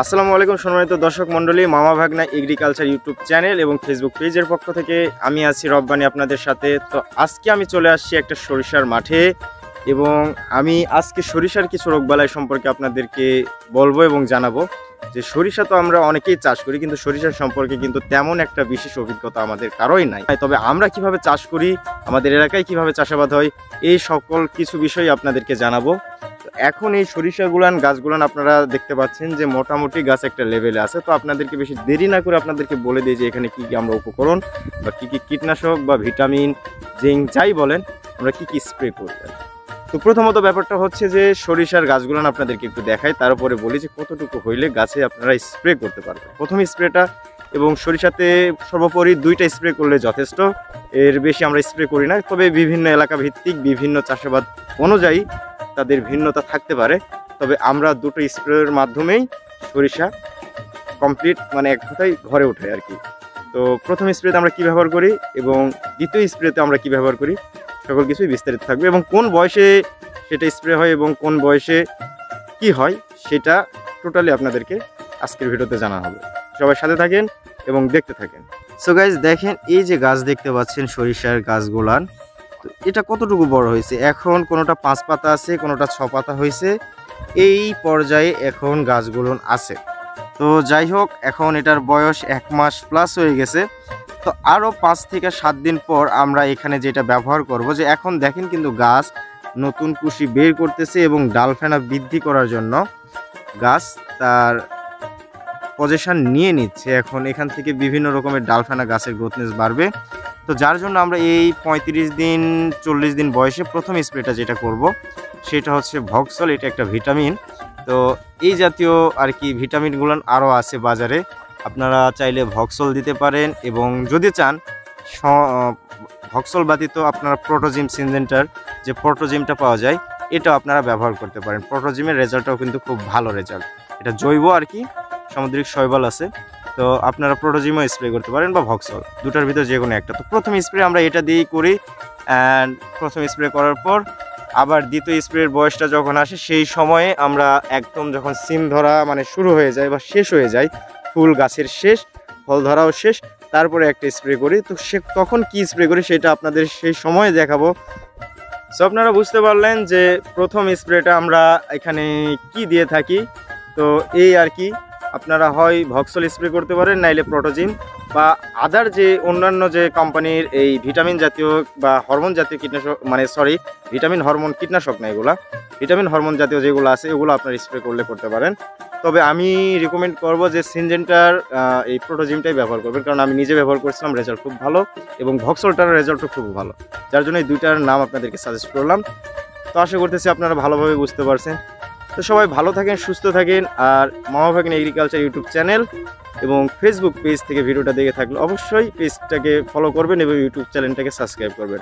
আসসালামু আলাইকুম সম্মানিত দর্শক মণ্ডলী, মামা ভাগনা এগ্রিকালচার ইউটিউব চ্যানেল এবং ফেসবুক পেজের পক্ষ থেকে আমি আছি রব্বানি আপনাদের সাথে। তো আজকে আমি চলে আসছি একটা সরিষার মাঠে এবং আমি আজকে সরিষার কিছু রোগবালাই সম্পর্কে আপনাদেরকে বলবো এবং জানাবো যে সরিষা তো আমরা অনেকেই চাষ করি, কিন্তু সরিষার সম্পর্কে কিন্তু তেমন একটা বিশেষ অভিজ্ঞতা আমাদের কারোই নাই। তবে আমরা কিভাবে চাষ করি, আমাদের এলাকায় কিভাবে চাষাবাদ হয়, এই সকল কিছু বিষয় আপনাদেরকে জানাবো। এখন এই সরিষাগুলান গাছগুলান আপনারা দেখতে পাচ্ছেন যে মোটামুটি গাছ একটা লেভেলে আছে। তো আপনাদেরকে বেশি দেরি না করে আপনাদেরকে বলে দিই যে এখানে কি কি আমরা উপকরণ বা কি কি কীটনাশক বা ভিটামিন জিঙ্ক যাই বলেন আমরা কি কি স্প্রে করি। তো প্রথমত ব্যাপারটা হচ্ছে যে সরিষার গাছগুলান আপনাদেরকে একটু দেখাই, তারপরে বলি যে কতটুকু হইলে গাছে আপনারা স্প্রে করতে পারবেন। প্রথম স্প্রেটা এবং সরিষাতে সর্বোপরি 2টা স্প্রে করলে যথেষ্ট, এর বেশি আমরা স্প্রে করি না। তবে বিভিন্ন এলাকা ভিত্তিক বিভিন্ন চাষাবাদ অনুযায়ী তাদের ভিন্নতা থাকতে পারে, তবে আমরা 2টো স্প্রের মাধ্যমেই সরিষা কমপ্লিট মানে এক কথায় ঘরে ওঠে আর কি। তো প্রথম স্প্রেতে আমরা কি ব্যবহার করি এবং দ্বিতীয় স্প্রেতে আমরা কি ব্যবহার করি সকল কিছুই বিস্তারিত থাকবে, এবং কোন বয়সে সেটা স্প্রে হয় এবং কোন বয়সে কি হয় সেটা টোটালি আপনাদেরকে আজকের ভিডিওতে জানা হবে। সবাই সাথে থাকেন এবং দেখতে থাকেন। সো গাইজ দেখেন, এই যে গাছ দেখতে পাচ্ছেন সরিষার গাছগুলান, তো এটা কতটুকু বড় হয়েছে। এখন কোনোটা 5 পাতা আছে, কোনোটা 6 পাতা হয়েছে, এই পর্যায়ে এখন গাছগুলো আছে। তো যাই হোক, এখন এটার বয়স 1 মাস প্লাস হয়ে গেছে। তো আরও 5 থেকে 7 দিন পর আমরা এখানে যেটা ব্যবহার করব, যে এখন দেখেন কিন্তু গাছ নতুন কুশি বের করতেছে এবং ডালফেনা বৃদ্ধি করার জন্য গাছ তার পজিশন নিয়ে নিচ্ছে। এখন এখান থেকে বিভিন্ন রকমের ডালফেনা গাছের গ্রোথনেস বাড়বে। তো যার জন্য আমরা এই 35 দিন 40 দিন বয়সে প্রথম স্প্রেটা যেটা করব সেটা হচ্ছে ভক্সল। এটা একটা ভিটামিন। তো এই জাতীয় আর কি ভিটামিনগুলো আরও আছে বাজারে, আপনারা চাইলে ভক্সল দিতে পারেন, এবং যদি চান ভক্সল ব্যতীত আপনারা প্রোটোজিম সিনজেন্টার যে প্রোটোজিমটা পাওয়া যায় এটাও আপনারা ব্যবহার করতে পারেন। প্রোটোজিমের রেজাল্টটাও কিন্তু খুব ভালো রেজাল্ট, এটা জৈব আর কি, সামুদ্রিক শৈবাল আছে। তো আপনারা প্রোটোজিমও স্প্রে করতে পারেন বা ভক্সল, দুটার ভিতর যে কোনো একটা। তো প্রথম স্প্রে আমরা এটা দিয়েই করি, অ্যান্ড প্রথম স্প্রে করার পর আবার দ্বিতীয় স্প্রের বয়সটা যখন আসে সেই সময়ে আমরা একদম যখন সিম ধরা মানে শুরু হয়ে যায় বা শেষ হয়ে যায়, ফুল গাছের শেষ, ফল ধরাও শেষ, তারপরে একটা স্প্রে করি। তো তখন কি স্প্রে করি সেটা আপনাদের সেই সময়ে দেখাবো। সো আপনারা বুঝতে পারলেন যে প্রথম স্প্রেটা আমরা এখানে কি দিয়ে থাকি। তো এই আর কি, আপনারা হয় ভক্সল স্প্রে করতে পারেন, নাইলে প্রোটোজিম বা আদার যে অন্যান্য যে কোম্পানির এই ভিটামিন জাতীয় বা হরমোন জাতীয় কীটনাশক, মানে সরি ভিটামিন হরমোন কীটনাশক না, এগুলা ভিটামিন হরমোন জাতীয় যেগুলো আছে এগুলো আপনারা স্প্রে করতে পারেন। তবে আমি রিকমেন্ড করব যে সিনজেন্টার এই প্রোটোজিমটাই ব্যবহার করবেন, কারণ আমি নিজে ব্যবহার করছিলাম, রেজাল্ট খুব ভালো, এবং ভক্সলটার রেজাল্টও খুব ভালো, যার জন্য এই দুইটার নাম আপনাদেরকে সাজেস্ট করলাম। তো আশা করতেছি আপনারা ভালোভাবে বুঝতে পারছেন। তো সবাই ভালো থাকেন, সুস্থ থাকেন, আর মামা ভাগনা এগ্রিকালচার ইউটিউব চ্যানেল এবং ফেসবুক পেজ থেকে ভিডিওটা দেখে থাকলে অবশ্যই পেজটাকে ফলো করবেন এবং ইউটিউব চ্যানেলটাকে সাবস্ক্রাইব করবেন।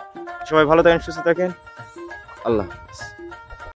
সবাই ভালো থাকেন, সুস্থ থাকেন, আল্লাহ হাফেজ।